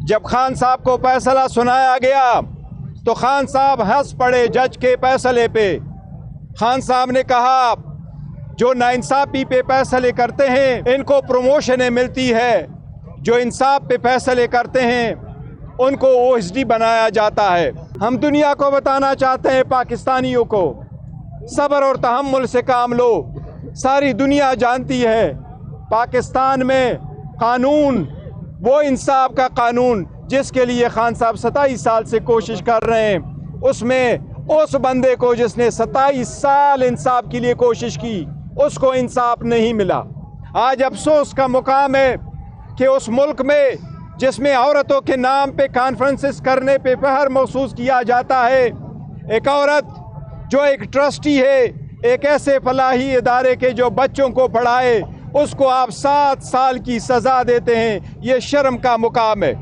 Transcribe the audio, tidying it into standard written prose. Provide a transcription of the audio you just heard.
جب خان صاحب کو فیصلہ سنایا گیا تو خان صاحب ہنس پڑے جج کے فیصلے پہ۔ خان صاحب نے کہا جو ناانصافی پہ فیصلے کرتے ہیں ان کو پروموشنیں ملتی ہے، جو انصاف پہ فیصلے کرتے ہیں ان کو OSD بنایا جاتا ہے۔ ہم دنیا کو بتانا چاہتے ہیں، پاکستانیوں کو، صبر اور تحمل سے کام لو۔ ساری دنیا جانتی ہے پاکستان میں قانون، وہ انصاف کا قانون جس کے لیے خان صاحب 27 سال سے کوشش کر رہے ہیں، اس میں اس بندے کو جس نے 27 سال انصاف کے لیے کوشش کی اس کو انصاف نہیں ملا۔ آج افسوس کا مقام ہے کہ اس ملک میں جس میں عورتوں کے نام پہ کانفرنسز کرنے پہ فخر محسوس کیا جاتا ہے، ایک عورت جو ایک ٹرسٹی ہے ایک ایسے فلاحی ادارے کے جو بچوں کو پڑھائے، اس کو آپ 7 سال کی سزا دیتے ہیں۔ یہ شرم کا مقام ہے۔